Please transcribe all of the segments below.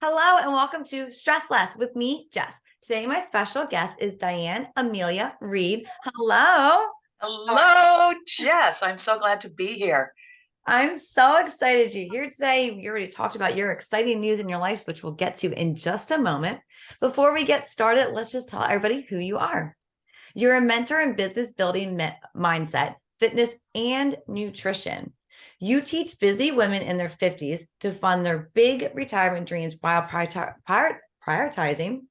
Hello and welcome to Stress Less with me, Jess. Today, my special guest is Diane Amelia Read. Hello. Hello, Jess. I'm so glad to be here. I'm so excited you're here today. You already talked about your exciting news in your life, which we'll get to in just a moment. Before we get started, let's just tell everybody who you are. You're a mentor in business building mindset, fitness, and nutrition. You teach busy women in their 50s to fund their big retirement dreams while prioritizing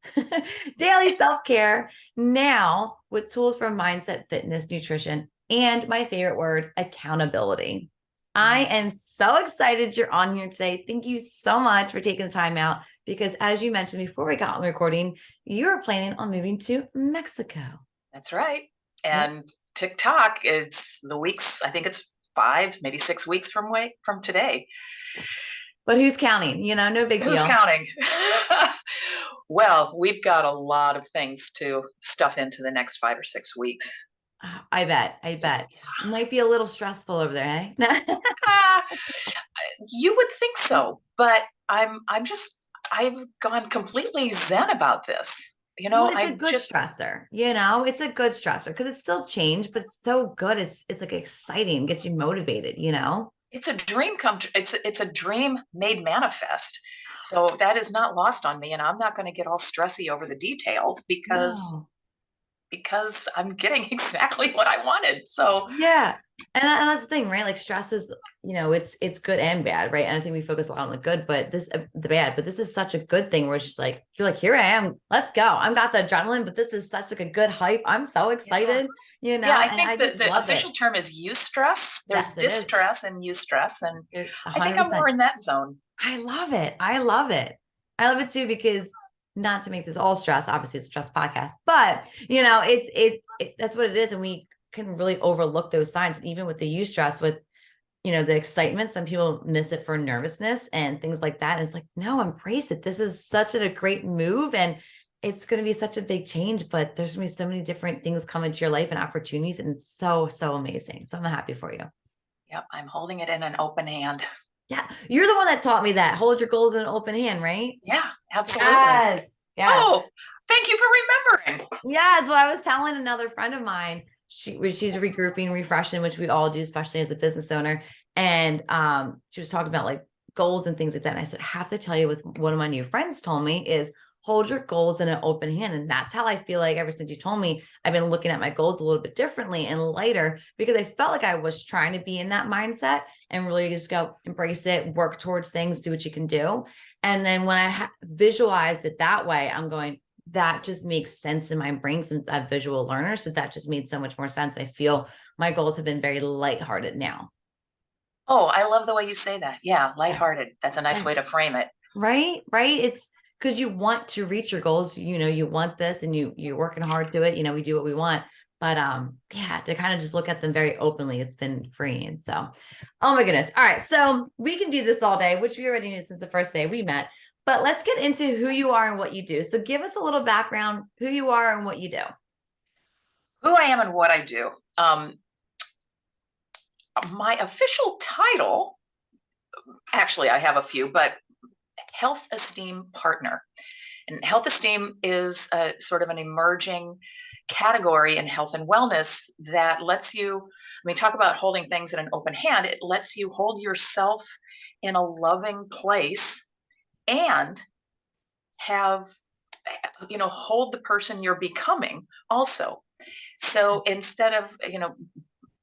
daily self-care now with tools for mindset, fitness, nutrition, and my favorite word, accountability. I am so excited you're on here today. Thank you so much for taking the time out because as you mentioned before we got on the recording, you're planning on moving to Mexico. That's right. And TikTok, it's the weeks, I think it's 5, maybe 6 weeks from today. But who's counting? No big deal. Who's counting? Well, we've got a lot of things to stuff into the next 5 or 6 weeks. I bet. It might be a little stressful over there, eh? You would think so, but I've gone completely zen about this. Well, it's a good stressor, it's a good stressor because it's still change, but it's so good. It's like exciting, gets you motivated, It's a dream come true. It's a dream made manifest. So that is not lost on me. And I'm not going to get all stressy over the details because I'm getting exactly what I wanted. So yeah. And that's the thing, right? Like stress is, it's good and bad, right? And I think we focus a lot on the good, but the bad, but this is such a good thing where it's just like, you're like, here I am, let's go. I've got the adrenaline, but this is such like a good hype. I'm so excited, Yeah, I think the official term is eustress. There's distress and eustress. And 100%. I think I'm more in that zone. I love it. I love it too, because not to make this all stress, obviously it's a stress podcast, but that's what it is. And we can really overlook those signs. And even with the eustress, with the excitement, some people miss it for nervousness and things like that. And it's like, no, embrace it. This is such a great move and it's going to be such a big change, but there's going to be so many different things come into your life and opportunities. And it's so amazing. So I'm happy for you. Yep. I'm holding it in an open hand. Yeah. You're the one that taught me that. Hold your goals in an open hand, right? Yeah, absolutely. Yes. Oh, thank you for remembering. Yeah. So I was telling another friend of mine, she's regrouping, refreshing, which we all do, especially as a business owner. And she was talking about like goals and things like that. And I said, I have to tell you what one of my new friends told me is hold your goals in an open hand. And that's how I feel like ever since you told me, I've been looking at my goals a little bit differently and lighter because I felt like I was trying to be in that mindset and really just go embrace it, work towards things, do what you can do. And then when I visualized it that way, I'm going, that just makes sense in my brain since I'm a visual learner. So that just made so much more sense. I feel my goals have been very lighthearted now. Oh, I love the way you say that. Yeah, lighthearted. That's a nice way to frame it. Right? It's because you want to reach your goals. You want this and you're working hard to it. We do what we want. But yeah, to kind of just look at them very openly, it's been freeing. So, oh my goodness. All right. So we can do this all day, which we already knew since the first day we met. But let's get into who you are and what you do. So give us a little background, who you are and what you do. Who I am and what I do. My official title, actually, I have a few, but Health Esteem Partner. And Health Esteem is a sort of an emerging category in health and wellness that lets you, talk about holding things in an open hand. It lets you hold yourself in a loving place and have, hold the person you're becoming also. So instead of,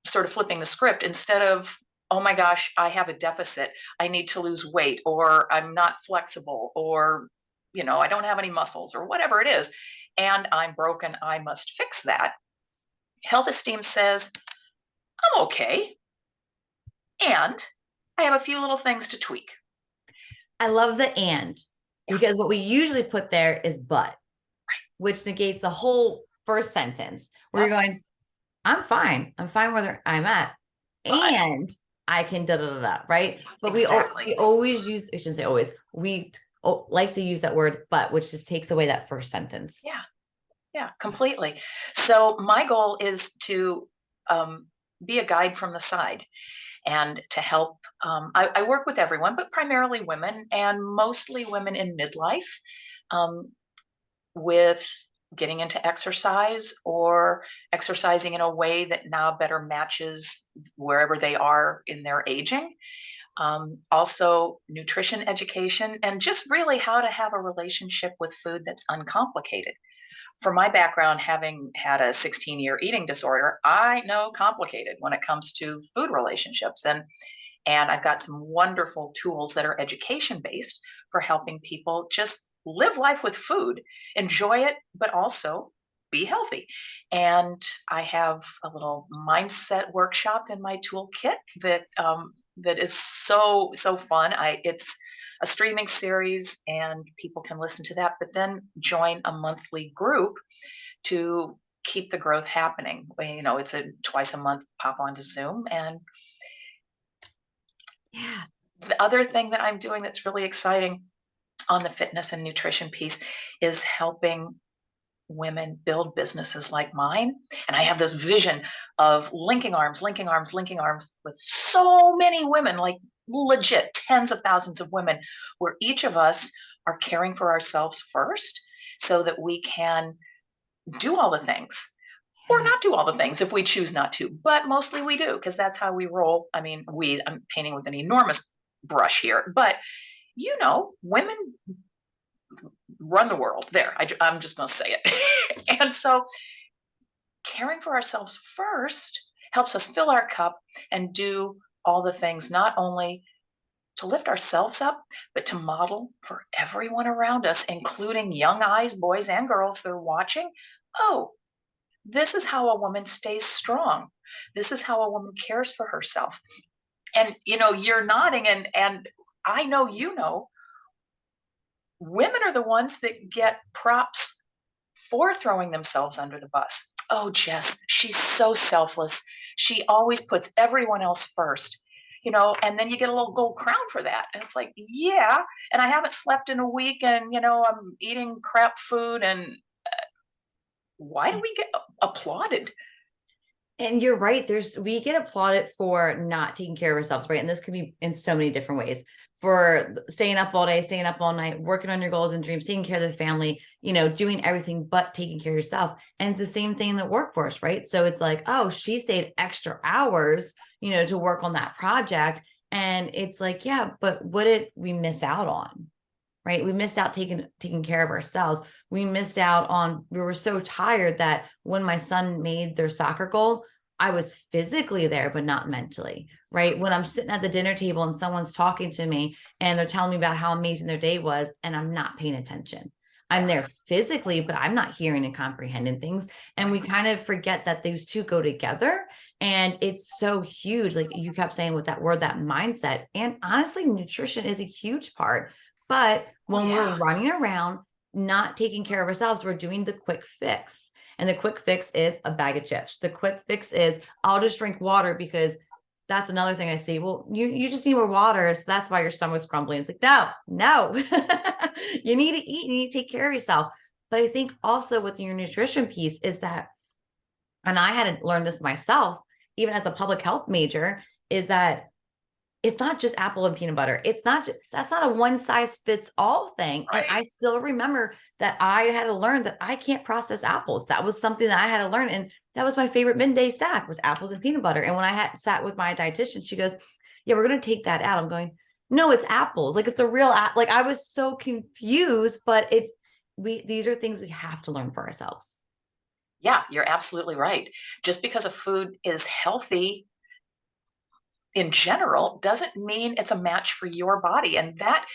sort of flipping the script, instead of, oh my gosh, I have a deficit, I need to lose weight, or I'm not flexible, or, I don't have any muscles, or whatever it is, and I'm broken, I must fix that. Health Esteem says, I'm okay, and I have a few little things to tweak. I love the and, because what we usually put there is but, which negates the whole first sentence where you're going, I'm fine where I'm at, and I can right? But exactly. we always use, I shouldn't say always, we like to use that word but, which just takes away that first sentence. Yeah, completely. So my goal is to be a guide from the side. and to help. I work with everyone, but primarily women, and mostly women in midlife, with getting into exercise or exercising in a way that now better matches wherever they are in their aging. Also, nutrition education, and just really how to have a relationship with food that's uncomplicated. For my background, having had a 16-year eating disorder, I know complicated when it comes to food relationships. And I've got some wonderful tools that are education based for helping people just live life with food, enjoy it, but also be healthy. And I have a little mindset workshop in my toolkit that is so fun. It's a streaming series, and people can listen to that, but then join a monthly group to keep the growth happening. It's a twice a month pop onto Zoom. And Yeah. the other thing that I'm doing that's really exciting on the fitness and nutrition piece is helping women build businesses like mine. And I have this vision of linking arms with so many women, like legit tens of thousands of women, where each of us are caring for ourselves first so that we can do all the things or not do all the things if we choose not to, but mostly we do, because that's how we roll. I mean, I'm painting with an enormous brush here, but women run the world there. I'm just going to say it. And so caring for ourselves first helps us fill our cup and do all the things, not only to lift ourselves up, but to model for everyone around us, including young eyes, boys and girls that are watching. Oh, this is how a woman stays strong. This is how a woman cares for herself. And you're nodding, and I know women are the ones that get props for throwing themselves under the bus. Oh, Jess, she's so selfless. She always puts everyone else first. And then you get a little gold crown for that. And it's like, yeah, and I haven't slept in a week, and I'm eating crap food, and why do we get applauded? And you're right. We get applauded for not taking care of ourselves, right? And this could be in so many different ways. For staying up all day, staying up all night, working on your goals and dreams, taking care of the family, doing everything but taking care of yourself. And it's the same thing in the workforce, right? So it's like, oh, she stayed extra hours, to work on that project. And it's like, yeah, but what did we miss out on? Right? We missed out taking care of ourselves. We were so tired that when my son made their soccer goal, I was physically there, but not mentally, right? When I'm sitting at the dinner table and someone's talking to me and they're telling me about how amazing their day was, and I'm not paying attention. I'm there physically, but I'm not hearing and comprehending things. And we kind of forget that those two go together. And it's so huge. Like you kept saying with that word, that mindset. And honestly, nutrition is a huge part. But when we're running around, not taking care of ourselves, we're doing the quick fix. And the quick fix is a bag of chips. The quick fix is I'll just drink water, because that's another thing I see. Well, you just need more water. So that's why your stomach's crumbling. It's like, no, you need to eat, you need to take care of yourself. But I think also with your nutrition piece is that, and I had to learn this myself, even as a public health major, is that it's not just apple and peanut butter. That's not a one size fits all thing. Right. And I still remember that I had to learn that I can't process apples. That was something that I had to learn. And that was my favorite midday snack, was apples and peanut butter. And when I had sat with my dietitian, she goes, yeah, we're going to take that out. I'm going, no, it's apples. Like it's a real, like I was so confused, but these are things we have to learn for ourselves. Yeah, you're absolutely right. Just because a food is healthy in general doesn't mean it's a match for your body. And that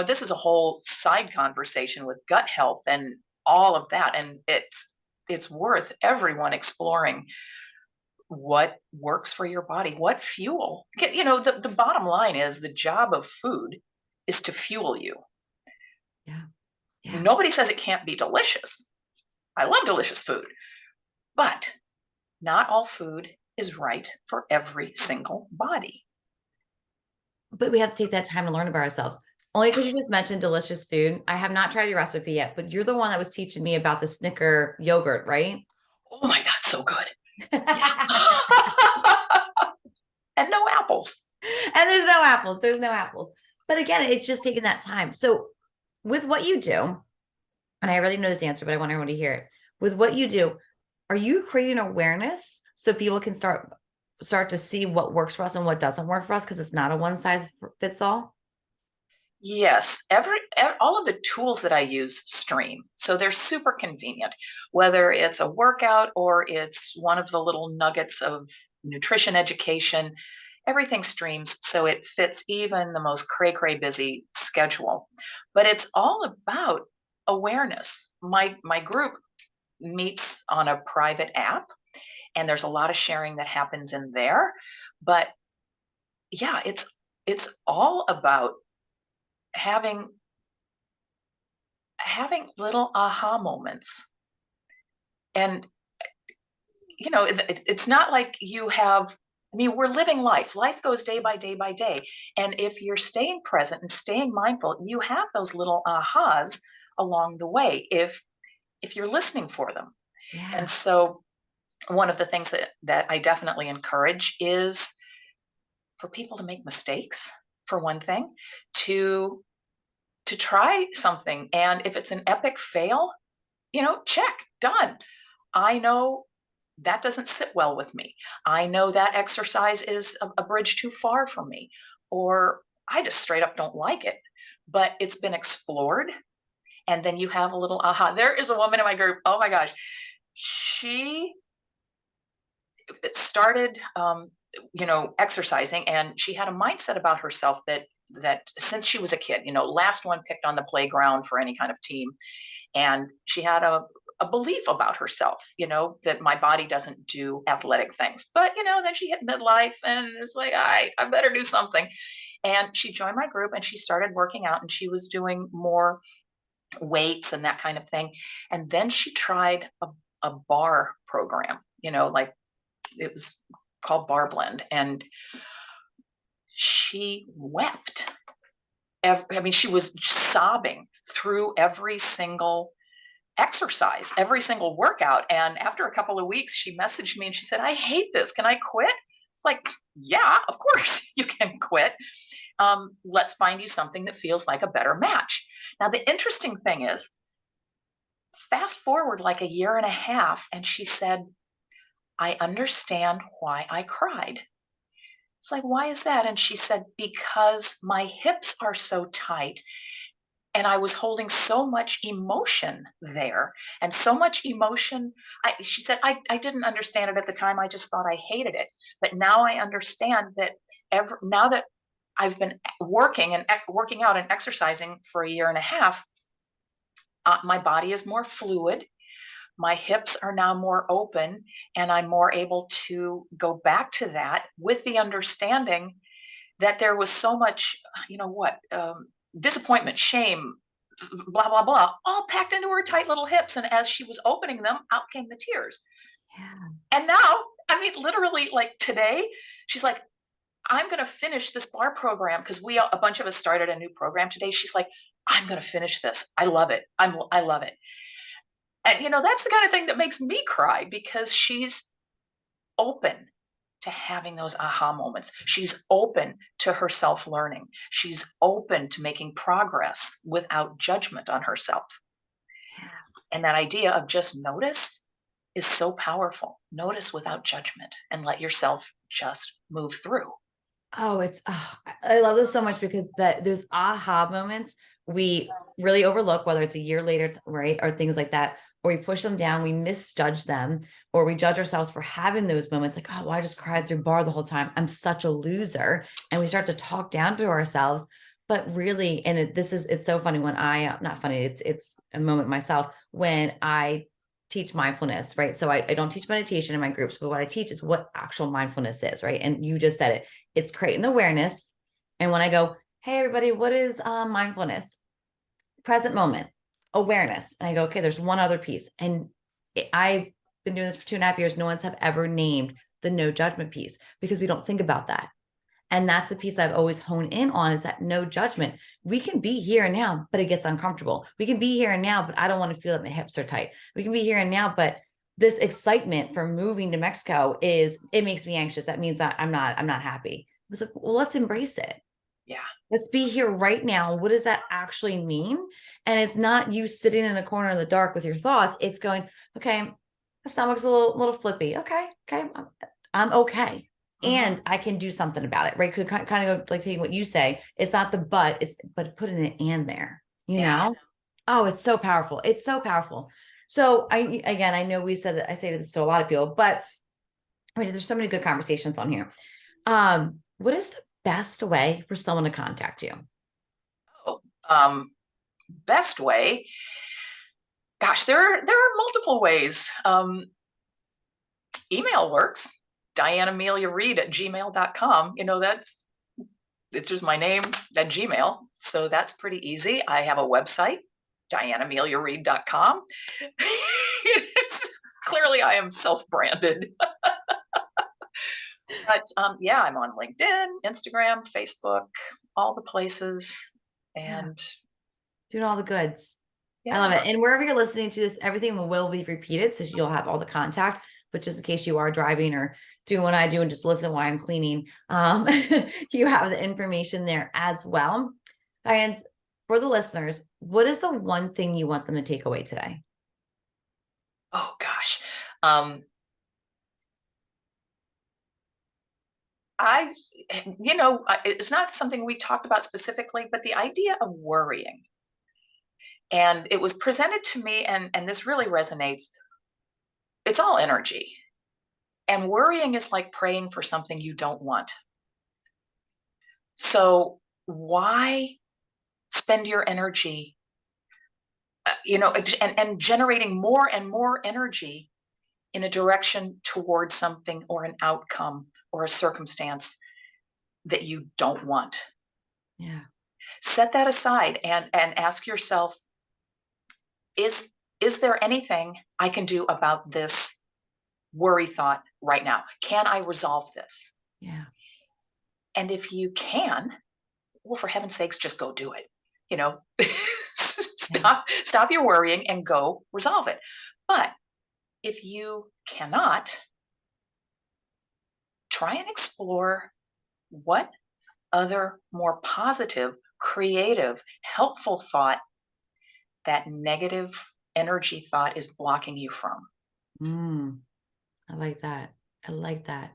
this is a whole side conversation with gut health and all of that. And it's worth everyone exploring what works for your body, what fuel. The bottom line is the job of food is to fuel you. Yeah. Nobody says it can't be delicious. I love delicious food, but not all food is right for every single body. But we have to take that time to learn about ourselves. Only because you just mentioned delicious food. I have not tried your recipe yet, but you're the one that was teaching me about the Snicker yogurt, right? Oh my God, so good. and no apples. And there's no apples. There's no apples. But again, it's just taking that time. So with what you do, and I already know this answer, but I want everyone to hear it. With what you do, are you creating awareness so people can start to see what works for us and what doesn't work for us? Because it's not a one size fits all. Yes, all of the tools that I use stream. So they're super convenient, whether it's a workout or it's one of the little nuggets of nutrition education, everything streams so it fits even the most cray-cray busy schedule. But it's all about awareness. My group meets on a private app, and there's a lot of sharing that happens in there. But yeah, it's all about having little aha moments. And it's not like you have, I mean, we're living life goes day by day by day, and if you're staying present and staying mindful, you have those little ahas along the way if you're listening for them. Yeah. And so one of the things that I definitely encourage is for people to make mistakes, for one thing, to try something. And if it's an epic fail, check, done. I know that doesn't sit well with me. I know that exercise is a bridge too far for me, or I just straight up don't like it, but it's been explored. And then you have a little aha. There is a woman in my group. Oh my gosh. She started, exercising, and she had a mindset about herself that since she was a kid, last one picked on the playground for any kind of team. And she had a belief about herself, that my body doesn't do athletic things. But, then she hit midlife and it's like, all right, I better do something. And she joined my group and she started working out, and she was doing more weights and that kind of thing. And then she tried a bar program, like it was called Bar Blend. And she wept. She was sobbing through every single exercise, every single workout. And after a couple of weeks, she messaged me and she said, I hate this. Can I quit? It's like, yeah, of course you can quit. Let's find you something that feels like a better match. Now, the interesting thing is, fast forward like a year and a half, and she said, I understand why I cried. It's like, why is that? And she said, because my hips are so tight and I was holding so much emotion there, and so much emotion. She said, I didn't understand it at the time. I just thought I hated it. But now I understand that now that I've been working out and exercising for a year and a half, my body is more fluid. My hips are now more open, and I'm more able to go back to that with the understanding that there was so much, disappointment, shame, blah, blah, blah, all packed into her tight little hips. And as she was opening them, out came the tears. Yeah. And now, literally, like today, she's like, I'm going to finish this bar program, because a bunch of us started a new program today. She's like, I'm going to finish this. I love it. I love it. And, that's the kind of thing that makes me cry, because she's open to having those aha moments. She's open to her self-learning. She's open to making progress without judgment on herself. Yeah. And that idea of just notice is so powerful. Notice without judgment and let yourself just move through. I love this so much, because those aha moments we really overlook, whether it's a year later, right? Or things like that, or we push them down, we misjudge them, or we judge ourselves for having those moments like, oh, well, I just cried through bar the whole time, I'm such a loser. And we start to talk down to ourselves. But really, and it's so funny when not funny, it's a moment myself when I teach mindfulness, right? So I don't teach meditation in my groups, but what I teach is what actual mindfulness is, right? And you just said it, it's creating awareness. And when I go, hey, everybody, what is mindfulness? Present moment, awareness. And I go, okay, there's one other piece. And I've been doing this for 2.5 years. No one's have ever named the no judgment piece, because we don't think about that. And that's the piece I've always honed in on, is that no judgment. We can be here and now, but it gets uncomfortable. We can be here and now, but I don't want to feel that my hips are tight. We can be here and now, but this excitement for moving to Mexico it makes me anxious. That means that I'm not happy. I was like, well, let's embrace it. Yeah. Let's be here right now. What does that actually mean? And it's not you sitting in the corner in the dark with your thoughts. It's going, okay, the stomach's a little flippy. Okay. I'm okay. And I can do something about it, right? Could kind of go like taking what you say. It's not the but putting an and there, you know? Oh, it's so powerful. It's so powerful. So I know we said that I say this to a lot of people, but I mean, there's so many good conversations on here. What is the best way for someone to contact you? Best way. Gosh, there are multiple ways. Email works. Diane Amelia Read at gmail.com. It's just my name at Gmail. So that's pretty easy. I have a website, dianeameliaread.com. Clearly I am self-branded. But I'm on LinkedIn, Instagram, Facebook, all the places, and doing all the goods. I love it. And wherever you're listening to this, everything will be repeated. So you'll have all the contact, which is in case you are driving or doing what I do and just listen while I'm cleaning. You have the information there as well. Diane, for the listeners, what is the one thing you want them to take away today? Oh gosh. It's not something we talked about specifically, but the idea of worrying. And it was presented to me, and this really resonates. It's all energy. And worrying is like praying for something you don't want. So why spend your energy, and generating more and more energy in a direction towards something or an outcome or a circumstance that you don't want? Yeah. Set that aside and ask yourself, is there anything I can do about this worry thought right now? Can I resolve this? Yeah. And if you can, well, for heaven's sakes, just go do it. Stop your worrying and go resolve it. But if you cannot, try and explore what other more positive, creative, helpful thought that negative energy thought is blocking you from. I like that. I like that.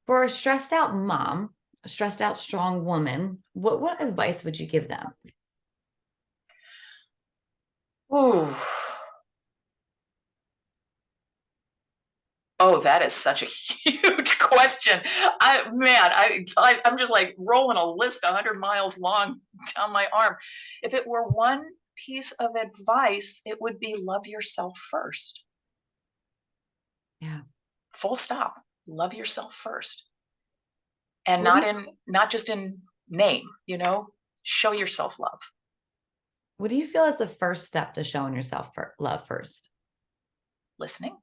For a stressed out mom, a stressed out strong woman, what advice would you give them? Ooh. Oh, that is such a huge question. I'm just like rolling a list 100 miles long down my arm. If it were one piece of advice, it would be love yourself first. Yeah. Full stop. Love yourself first. And not just in name, show yourself love. What do you feel is the first step to showing yourself love first? Listening.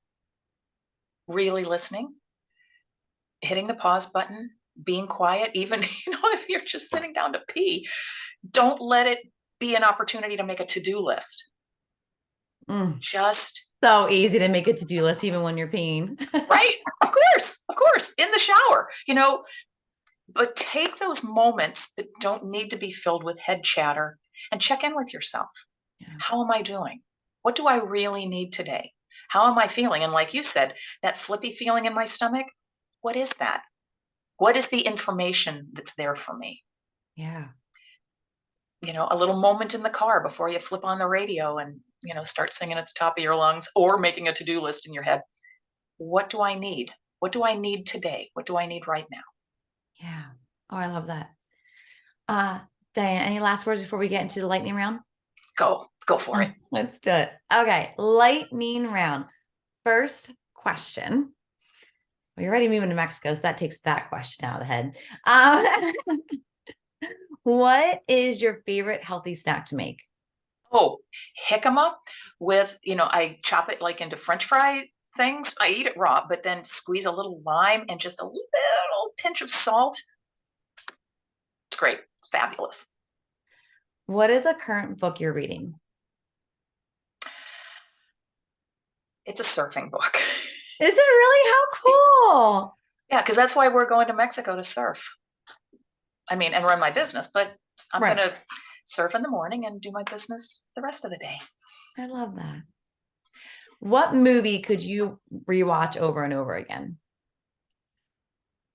Really listening. Hitting the pause button, being quiet, even if you're just sitting down to pee, don't let it be an opportunity to make a to-do list. Just so easy to make a to-do list even when you're peeing. Right? Of course, in the shower, but take those moments that don't need to be filled with head chatter and check in with yourself. Yeah. How am I doing? What do I really need today? How am I feeling? And like you said, that flippy feeling in my stomach, what is that? What is the information that's there for me? Yeah. A little moment in the car before you flip on the radio and, start singing at the top of your lungs or making a to-do list in your head. What do I need? What do I need today? What do I need right now? Yeah. Oh, I love that. Diane, any last words before we get into the lightning round? Go for it. Let's do it. Okay. Lightning round. First question. Well, you're already moving to Mexico, so that takes that question out of the head. What is your favorite healthy snack to make? Oh, 𝘁𝗵𝗲𝗶 with, I chop it like into French fry things. I eat it raw, but then squeeze a little lime and just a little pinch of salt. It's great. It's fabulous. What is a current book you're reading? It's a surfing book. Is it really? How cool. Yeah, because that's why we're going to Mexico to surf. I mean, and run my business, but I'm Right. going to surf in the morning and do my business the rest of the day. I love that. What movie could you rewatch over and over again?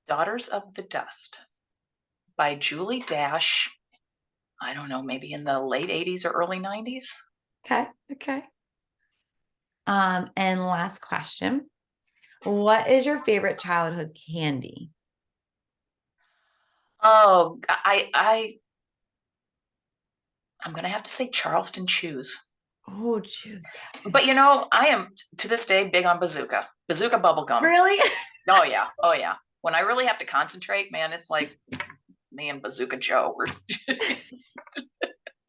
Daughters of the Dust by Julie Dash. I don't know, maybe in the late 80s or early 90s. Okay. Okay. And last question. What is your favorite childhood candy? Oh, I'm going to have to say Charleston Chews. Oh, juice. But I am to this day big on Bazooka bubble gum. Really? Oh yeah, oh yeah. When I really have to concentrate, man, it's like me and Bazooka Joe.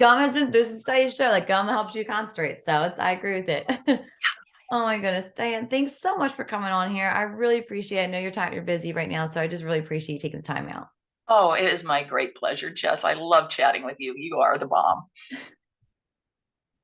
Gum has been, there's a study show like gum helps you concentrate. So I agree with it. Oh my goodness, Diane, thanks so much for coming on here. I really appreciate it. I know you're busy right now, so I just really appreciate you taking the time out. Oh, it is my great pleasure, Jess. I love chatting with you. You are the bomb.